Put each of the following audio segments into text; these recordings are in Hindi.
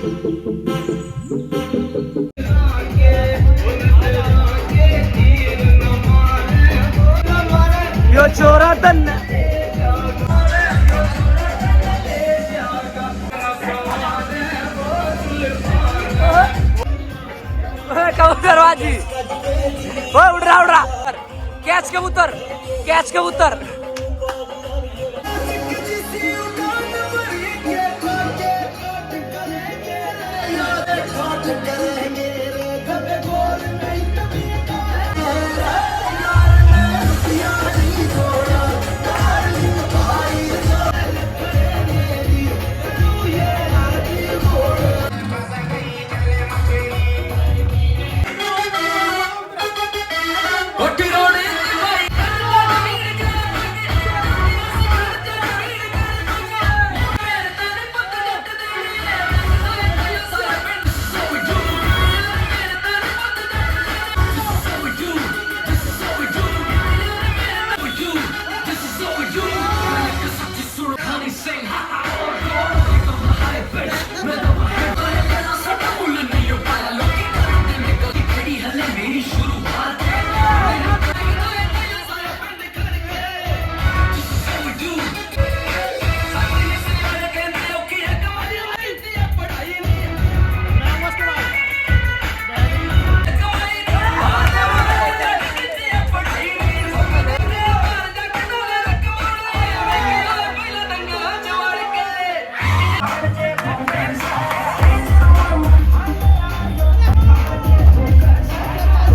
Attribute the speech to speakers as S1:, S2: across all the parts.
S1: यो चोरा तन कबूतरबाजी, उड़ रहा कैच कबूतर, कैच कबूतर।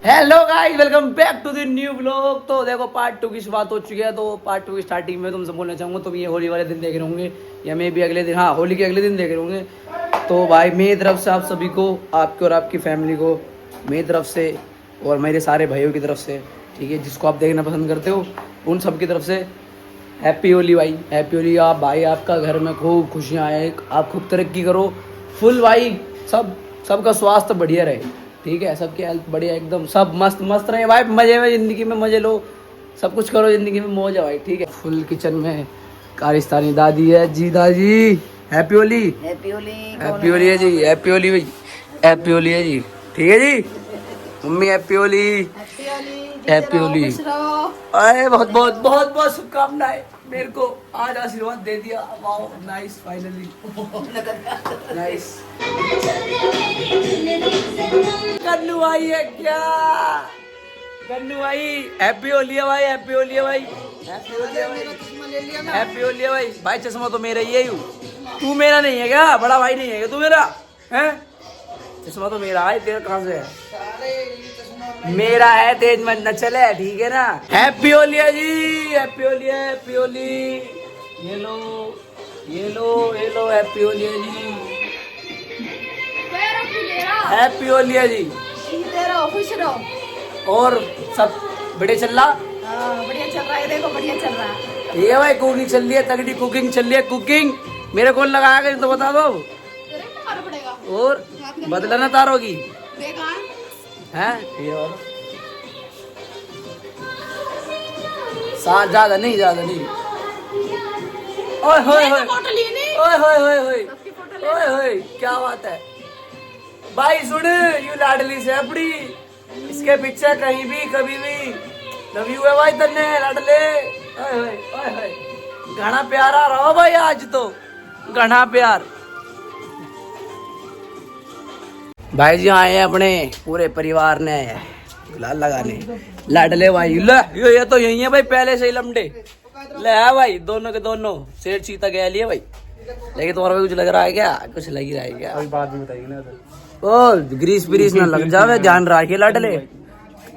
S1: Hello guys, welcome back to the new blog. तो देखो पार्ट 2 की शुरुआत हो चुकी है। तो पार्ट 2 की स्टार्टिंग में तुमसे बोलना चाहूँगा, तुम ये होली वाले दिन देख रहे होंगे या मैं भी अगले दिन, हाँ होली के अगले दिन देख रहे होंगे। तो भाई मेरी तरफ से आप सभी को, आपके और आपकी फैमिली को मेरी तरफ से और मेरे सारे भाइयों की तरफ से, ठीक है, जिसको आप देखना पसंद करते हो उन सब की तरफ से हैप्पी होली भाई, हैप्पी होली। आप भाई आपका घर में खूब खुशियाँ आए, आप खूब तरक्की करो फुल भाई, सबका स्वास्थ्य बढ़िया रहे, ठीक है, सबकी हेल्थ बढ़िया एकदम, सब मस्त मस्त रहे भाई, मजे में जिंदगी में मजे लो, सब कुछ करो जिंदगी में, मौज है भाई, ठीक है। फुल किचन में कारिस्तानी दादी है जी, दादी happy Holi, happy Holi, happy Holi है जी, हैप्पी होली भाई, हैप्पी होली है जी, ठीक है जी। Mummy happy Holi, happy Holi. अरे बहुत बहुत बहुत बहुत शुभकामनाएं, मेरे को आज आशीर्वाद दे दिया, वाओ नाइस, फाइनली नाइस। कन्नू भाई है क्या, कन्नू भाई हैप्पी होली है भाई, हैप्पी होली है भाई, हैप्पी होली है भाई, हैप्पी होली है भाई। भाई चश्मा तो मेरा ही है, तू मेरा नहीं है क्या, बड़ा भाई नहीं है क्या तू मेरा है, चश्मा तो मेरा है, तेरा कहाँ से है, मेरा है, तेज मन न चले, ठीक है ना। हैप्पी होली है जी, हैप्पी होली है, हैप्पी होली, ये लो ये लो ये लो, हैप्पी होली है जी, हैप्पी होली है जी, खुश रहो और सब बढ़िया चल रहा, बढ़िया चल रहा है, देखो बढ़िया चल रहा है, ये भाई कुकिंग चल रही है, तगड़ी कुकिंग चल रही है, कुकिंग मेरे कौन लगाया तो बता दो, और बदला ना तारों की हैं, ज्यादा नहीं, ज्यादा नहीं, ओए होए होए ओए होए होए होए ओए होए, क्या बात है भाई, सुन यू लाडली से अपनी, इसके पीछे कहीं भी कभी भी लव यू है भाई, तन्ने लाडले, ओए होए ओए होए, घना प्यारा रहो भाई आज तो, घना प्यार। भाई जी आए हैं अपने पूरे परिवार ने गुलाल लगाने, लाडले भाई, ले ये तो यही है भाई, पहले से ही लमडे ले भाई, दोनों के दोनों शेर चीता गया लिए भाई, लेकिन तुम्हारा कुछ लग रहा है क्या, कुछ लग ही रहा है क्या, अभी बाद में बताइए ना, ओ ग्रीस व्रीस ना लग जावे, ध्यान रखिए लाडले,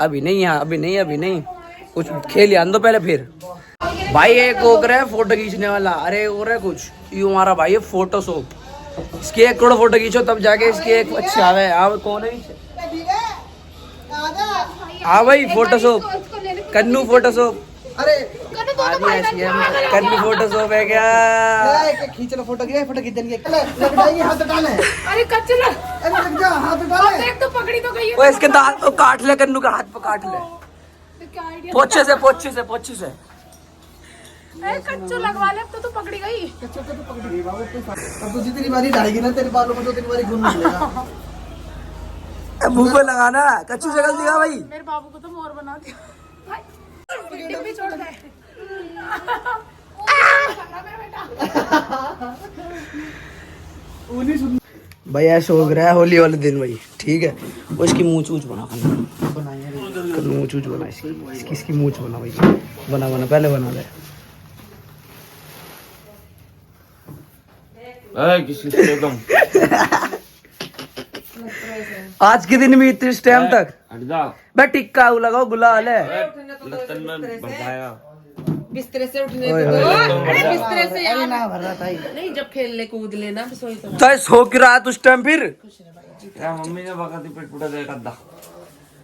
S1: अभी नहीं यहाँ, अभी नहीं, अभी नहीं, कुछ खेल आन दो पहले फिर। भाई एक हो रहा है फोटो खींचने वाला, अरे हो रहा है कुछ, यू हमारा भाई है फोटो शॉप, इसकी 1 करोड़ फोटो खींचो तब जाके इसकी एक अच्छी आवे। हाँ कौन है, हाँ भाई फोटो शॉप, कन्नू फोटो शॉप, अरे कन्नू फोटो शॉप है क्या, खींच लो फोटो, फोटो खींच देंगे, हाथ डाले, अरे कचरा, अरे लग जा, हाथ डाले, देख तो पकड़ी तो गई है, वो इसके दांत तो काट ले, कन्नू का हाथ पे काट ले, पोछे से पोछे से पोछे से,
S2: कच्चू लगवा ले, अब तो तू पकड़ी गई।
S3: कच्चू को तो पकड़ गई बाबू। अब तो जितनी बारी डालेगी ना तेरे बालों में तो उतनी बारी घूम मिलेगा।
S1: मुंह पे लगाना, कच्चू से गलती का भाई।
S2: मेरे बाबू को तो मोर बना दिया। डिब्बी छोड़ दे।
S1: भाई ऐसा हो रहा है होली वाले दिन भाई, ठीक है। उसकी मूंछ ऊंच बना, मूंछ ऊंच बना, इसकी मूंछ बना भाई, बना पहले बना ले। आज के दिन में इस टाइम तक भाई टिक्का लगाओ, गुलाल है।
S4: बिस्तरे से उठने दो, बिस्तरे से यार
S3: ना भर रहा था ही।
S4: नहीं, जब खेलने कूद लेना सोई तो
S1: सो की रात उस टाइम फिर
S5: मम्मी ने बका दी पेट पुटा देगा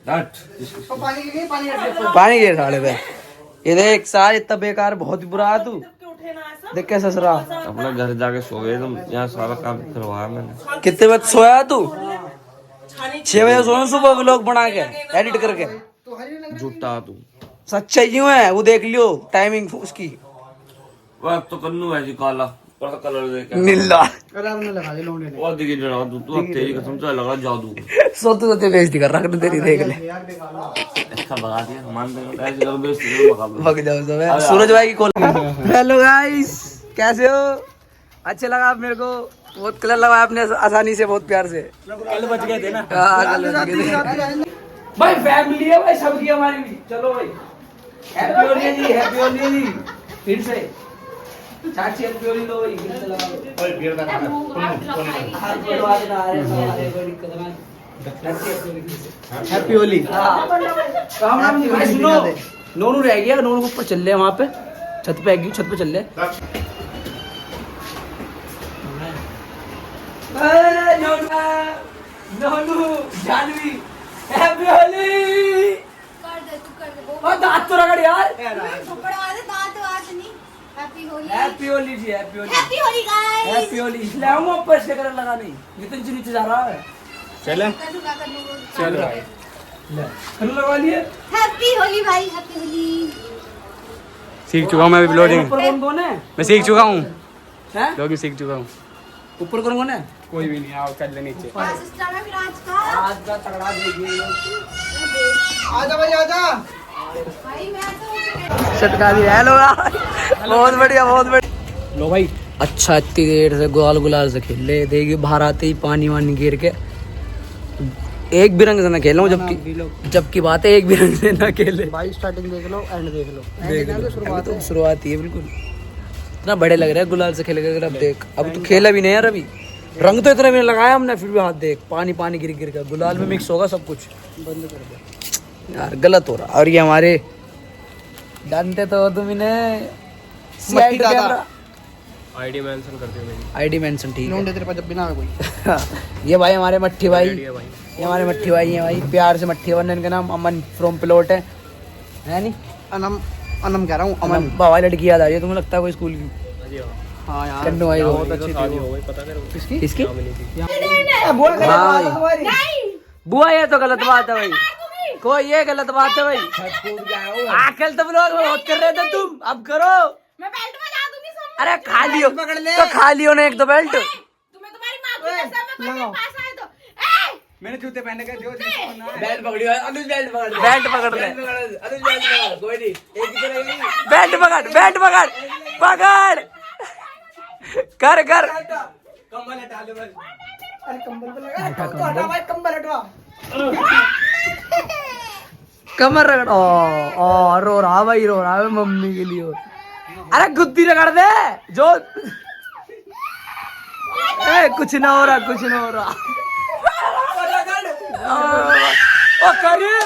S3: पानी के लिए पानी रख दे।
S1: पानी गिर साढ़े पे। ये देख साल इतना बेकार, बहुत ही बुरा है तू। देख कैसा ससुरा,
S5: अपना घर जाके सो गए तुम, यहाँ सारा काम करवाया मैंने।
S1: कितने बजे सोया तू? 6 बजे सोया, सुबह व्लॉग बना के एडिट करके।
S5: झूठा तू,
S1: सच्चाई यूं है, वो देख लियो टाइमिंग उसकी।
S5: वह तो कन्नू है जी काला, पर कलर देख
S1: नीला
S3: आराम में लगा दे लोंडे ने।
S5: वो दिखी जरा तू अब तेरी कसम से लगा जादू।
S1: सोते बेइज्जती कर रहा तेरी, देख ले।
S5: अच्छा भगा दिया, मान दे ऐसे कर बेइज्जती भगा दो।
S1: भग जाओ सब। सूरज भाई की कॉल। हेलो गाइस, कैसे हो? अच्छे लगा आप मेरे को, बहुत कलर लगाया आपने आसानी से, बहुत प्यार से। कल बच गए थे ना? कल बच गए थे भाई। फैमिली है भाई सबकी हमारी भी। चलो भाई, हैप्पी होली जी, हैप्पी होली जी। फिर से चाची हैप्पी होली लो भाई, फिर से लगा लो। ओए बियर का खाना हाथ बढ़वा देना, अरे कोई दिक्कत ना। हैप्पी होली। काम नाम नहीं भाई, सुनो नोनू रह गया, नोनू के ऊपर चल ले, वहां पे छत पे, छत पे चल ले। नोनू जानवी हैप्पी होली। और दांत तो रगड़ यार। हैप्पी होली जी, हैप्पी होली, हैप्पी होली। ले आऊं ऊपर से कलर लगा, नहीं ये तो नीचे जा रहा है। चले चलो ले कलर लगा लिए।
S6: हैप्पी होली भाई, हैप्पी होली।
S7: सीख चुका हूँ मैं अभी ब्लॉगिंग।
S1: ऊपर कौन है?
S7: मैं सीख चुका हूँ,
S1: हैं?
S7: ब्लॉगिंग सीख चुका हूँ।
S1: ऊपर कौन है?
S7: कोई भी नहीं, आओ कर ले नीचे।
S6: सिस्टम है फिर आज का।
S1: आज का तगड़ा देखिए।
S3: आजा भाई आजा।
S6: भाई मैं तो
S1: सटका दिया। हेलो बहुत बढ़िया, बहुत बढ़िया।
S7: लो भाई,
S1: अच्छा इतनी देर से गुलाल से खेल ले, देखिए बाहर आते ही पानी वानी गिर के एक भी रंग से ना खेलो, जबकि बात है एक भी रंग से ना खेले
S3: भाई। स्टार्टिंग देख लो, एंड देख लो।
S1: देख लो, शुरुआत तो शुरुआत ही है बिल्कुल। इतना बड़े लग रहे हैं गुलाल से खेले कर। अब देख, अब तो खेला भी नहीं यार अभी, रंग तो इतना भी नहीं लगाया हमने, फिर भी हाथ देख पानी पानी गिर गिर कर गुलाल में मिक्स होगा सब कुछ।
S3: बंद कर दे
S1: यार गलत हो रहा। और ये हमारे जानते तो तुम इन्हें
S3: मट्टी दादा।
S7: आईडी मेंशन कर दियो मेरी।
S1: आईडी मेंशन, ठीक है।
S3: लोंडे तेरे पास जब भी ना आए कोई।
S1: ये भाई हमारे मट्ठी भाई,
S7: ये भाई
S1: ये हमारे मट्ठी भाई हैं भाई, प्यार से मट्ठी भाई। इनका नाम अमन फ्रॉम प्लॉट है नहीं?
S3: अनम अनम कह रहा हूँ, अमन।
S1: बाबा लड़की याद आ रही है तुम्हें, लगता है कोई स्कूल की?
S3: हाँ यार,
S1: कन्नू भाई
S7: बहुत अच्छी थी वो, पता करो
S1: किसकी किसकी?
S3: बोल कर
S1: हाँ भाई।
S3: तुम्हारी।
S1: बुआ ये तो गलत बात है भाई, कोई ये गलत बात है भाई। आकल तो लोग बहुत कर रहे थे तुम, अब करो।
S2: मैं बेल्ट में ला दूंगी सब।
S1: अरे खा लियो
S3: पकड़ ले।
S1: तो खा लियो ना एक दो बेल्ट।
S2: तुम्हें तुम्हारी माँ की कसम, मैं कोई मेरे पास आए तो ए
S3: मैंने जूते पहने के जो
S1: बेल्ट पकड़ी, अनुज बेल्ट पकड़, बेल्ट पकड़ ले, अनुज बेल्ट पकड़, कोई नहीं एक ही तरह। बेल्ट पकड़, बेल्ट पकड़, पकड़ कर कर।
S3: कंबल हटा ले भाई। अरे कंबल पे लगा, तो हटा भाई, कंबल हटवा।
S1: कमर रगड़। ओ रो रहा भाई, रो रहा है मम्मी के लिए। अरे गुद्दी रगड़ दे जो। ए कुछ ना हो रहा, कुछ ना हो रहा। ओ करिए।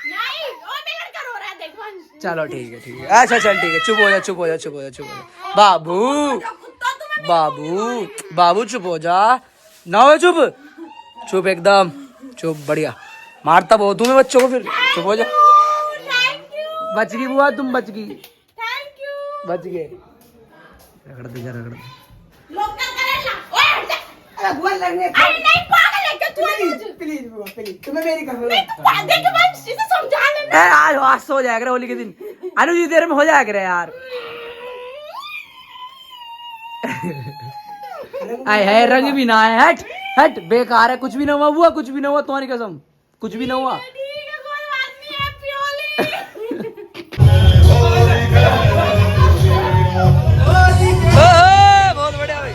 S2: नहीं, ओ बिगड़ कर हो रहा है, देख वंश।
S1: चलो ठीक है, ठीक है। अच्छा चल ठीक है, चुप हो जा, चुप हो जा, चुप हो जा, चुप हो जा। बाबू बाबू बाबू चुप हो जा। ना हो चुप, चुप एकदम चुप, बढ़िया। मारता बहुत हूँ मैं बच्चों को, फिर चुप हो जा।
S2: थैंक यू,
S1: बच गई बुआ, तुम बच गई,
S2: थैंक यू।
S1: बच गए। रगड़ दे जा, रगड़ दे।
S2: लोग क्या करेगा? ओए हट जा।
S3: अरे बुआ लगने।
S2: अरे नहीं पागल है क्या तू?
S3: प्लीज बुआ, प्लीज तुम्हें मेरी कसम।
S2: तू देख वंश, इसे समझा लेना।
S1: आज आज हो जाएगा होली के दिन, अनुज जी देर में हो जाया करे यार। आए है रंग भी ना है। हट हट बेकार है, कुछ भी ना हुआ बुआ, कुछ भी ना हुआ तुम्हारी कसम, कुछ भी ना हुआ। बहुत बढ़िया भाई।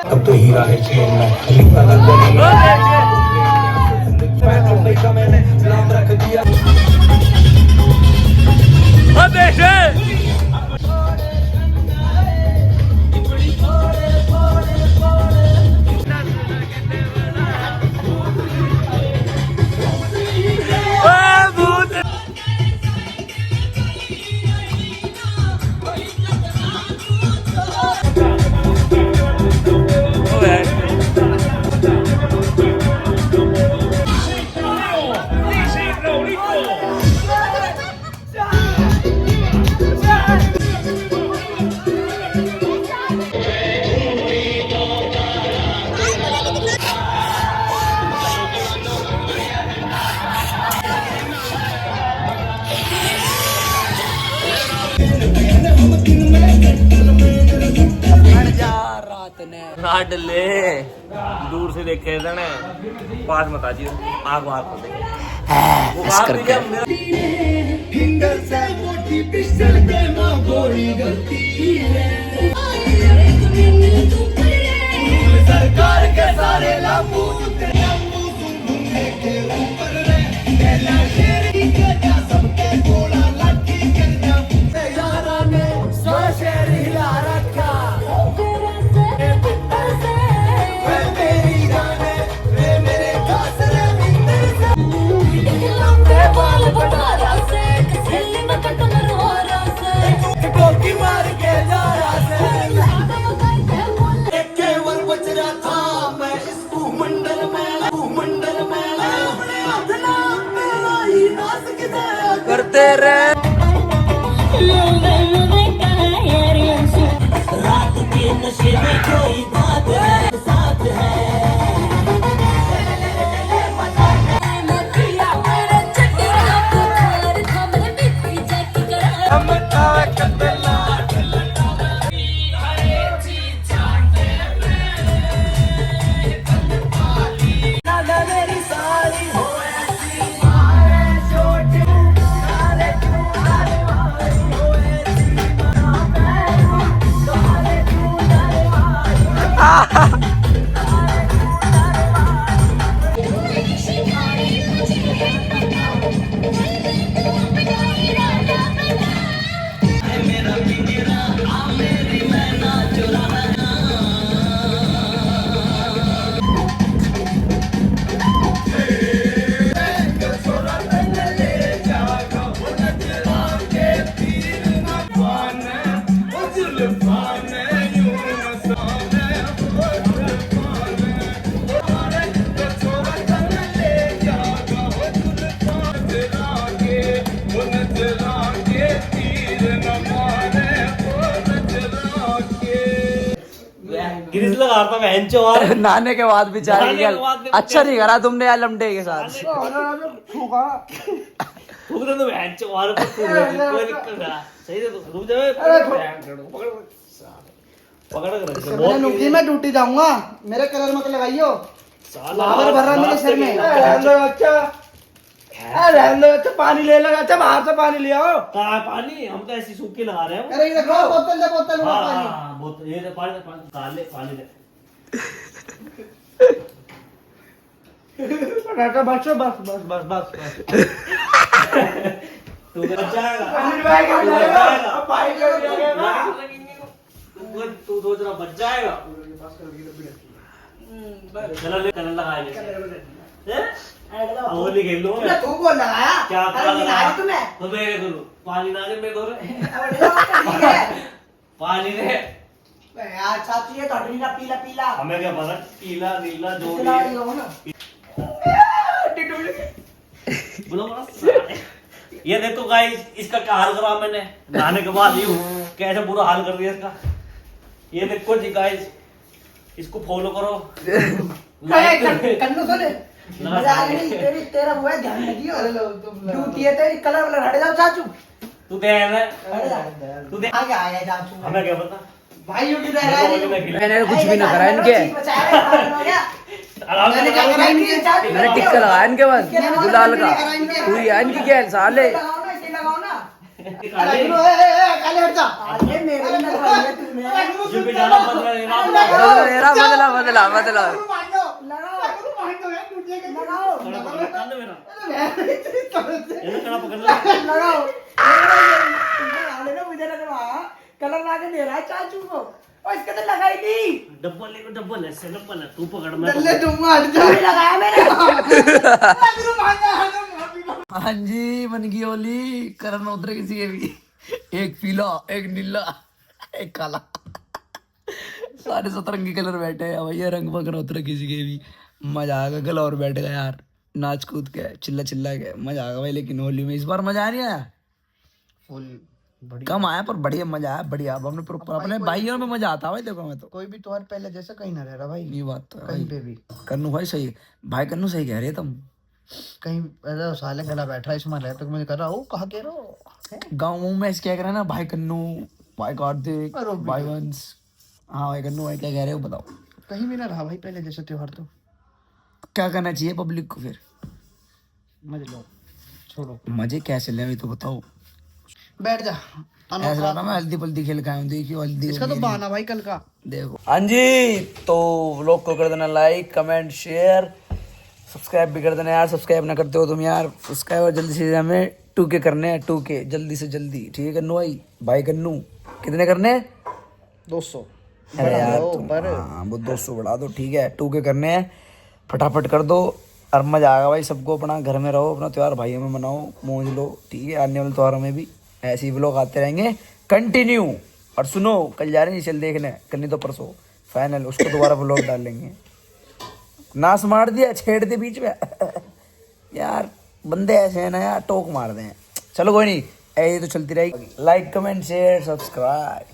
S8: अब तो हीरा है खेलना खलीफा मैंने नाम रख दिया।
S5: नाट ले दूर से देखे थे ने पास मत आ जियो आग मार कर दे
S1: ऐसा करके
S8: फिंगर से मोटी पिस्टल पे मां गोरी गलती है। सरकार के सारे लापू के ऊपर रे पहला शेर के क्या सबके गोला लाठी कर जा यारा ने सो शेर हिला रखा। मार के जा रहा केवल बच रहा था मैं इस भूमंडल में मेरा ही नाश
S1: करते रहे।
S8: रात के नशे में कोई बात है साथ है।
S5: ग्रीस लगा रहा मैं और
S1: नहाने के बाद बेचारे
S5: नहाने के बाद भी
S1: अच्छा नहीं करा तुमने यार लमडे के साथ।
S5: फूक दे तो बेंच और कोई निकल रहा सही से तो रुक जा पकड़ कर
S3: मैं नुकी में ड्यूटी जाऊंगा, मेरे कलर मत लगाइयो। लावर भर रहा मेरे सिर में। अच्छा पानी ले लगा। अच्छा बाहर से पानी ले आओ।
S5: कहाँ पानी हम तो ऐसी सूख के लगा रहे हैं।
S3: अरे ये देखो बोतल दे बोतल में पानी।
S5: हाँ बोतल ये पानी पानी पानी दे
S3: बस बस बस बस बस
S5: तू बच जाएगा तू सोच रहा बच जाएगा। चलो ले कलर लगा ले होली खेल लो।
S3: तू बोल लगाया
S5: क्या
S3: तुम्हें
S5: तो मैं करूँ पानी ना दे मैं करूँ पानी दे
S3: यार चाचू ये तो नीला पीला पीला
S5: हमें क्या पता पीला नीला जो भी
S3: खिला
S5: है।
S3: रही हो ना
S5: बोलो बस। ये देखो गाइस इसका क्या हाल करा मैंने नहाने के बाद यूं कैसे बुरा हाल कर दिया इसका। ये देखो जी गाइस इसको फॉलो करो।
S3: कन्नू सुन मजा आ गई तेरी तेरा वो है ध्यान रखियो ड्यूटी है तेरी कलर वाला हट जाओ चाचू
S5: तू दे है
S3: हट जा
S5: तू दे
S3: आगे आ गया चाचू
S5: हमें क्या पता
S3: भाइयों की तरह
S1: मैंने कुछ भी ना करा इनके,
S3: मैंने क्या करा इनके चाचू
S1: मैंने टिक्का लगाया इनके बाद गुलाल का। हुई है इनकी क्या साले।
S3: लगाओ ना इसे लगाओ ना काले हट जा अरे मेरे में लगवाई है तूने
S5: जो भी जाना बदला
S1: मेरा बदला बदला बदला।
S3: लगाओ
S5: मेरा ये कड़ा पकड़ ले।
S3: लगाओ मुझे लगवा कलर ला के दे रहा है चाचू को और इसके तो लगाई नहीं
S5: डब्बल ले डब्बल है डब्बल है तू पकड़ मैं
S3: डल्ले तुम हट जा लगाया मैंने
S1: हाँ जी बन गई होली। करण उतरे किसी के भी, एक पीला एक नीला एक काला, सारे सतरंगी कलर बैठे हैं भैया। रंग पकड़ उतरे किसी के भी, मजा आ गया। गला और बैठ गया यार, नाच कूद के चिल्ला चिल्ला के मजा आ गया भाई। लेकिन होली में इस बार मजा नहीं आया, कम आया पर बढ़िया मजा आया। बढ़िया अब हमने अपने भाइयों में मजा आता है भाई। देखो मैं तो
S3: कोई भी त्योहार पहले जैसा कहीं ना रह रहा भाई।
S1: ये बात तो है
S3: कहीं
S1: भाई।
S3: पे भी
S1: कन्नू भाई सही भाई, कन्नू सही कह रहे तुम।
S3: कहीं ऐसा साले गला बैठ रहा है इसमें रह तो मुझे कर रहा हूँ कहा कह रहा हो
S1: गाँव में ऐसे क्या कह रहे हैं ना, भाई कन्नू भाई कार्तिक भाई वंश। हाँ भाई कन्नू भाई क्या कह रहे हो बताओ।
S3: कहीं भी ना रहा भाई पहले जैसे त्योहार तो।
S1: क्या करना चाहिए पब्लिक को फिर?
S3: मजे लो छोड़ो
S1: मजे कैसे ले तो बताओ।
S3: बैठ जा
S1: ऐसा लगा मैं हल्दी पल्दी खेल के आया हूँ, देखियो हल्दी
S3: इसका तो बहाना भाई कल का
S1: देखो। हाँ जी तो व्लॉग को कर देना लाइक कमेंट शेयर, सब्सक्राइब भी कर देना यार। सब्सक्राइब ना करते हो तुम यार, सब्सक्राइब और जल्दी से हमें 2K करने हैं, 2K जल्दी से जल्दी। ठीक है कन्नू भाई कन्नू कितने करने हैं?
S3: 200
S1: अरे यार हाँ वो 200 बढ़ा दो। ठीक है 2K करने हैं, फटाफट कर दो और मजा आएगा भाई सबको। अपना घर में रहो, अपना त्योहार भाइयों में मनाओ, मौज लो। ठीक है आने वाले त्योहारों में भी ऐसे ही व्लॉग आते रहेंगे कंटिन्यू। और सुनो कल जा रहे हैं चल देखने, कल नहीं तो परसों फाइनल, उसको दोबारा व्लॉग डाल लेंगे। नाश मार दिया छेड़ दे बीच में यार, बंदे ऐसे हैं ना यार, टोक मार दें। चलो कोई नहीं, ऐसे तो चलती रहेगी। Like comment share subscribe.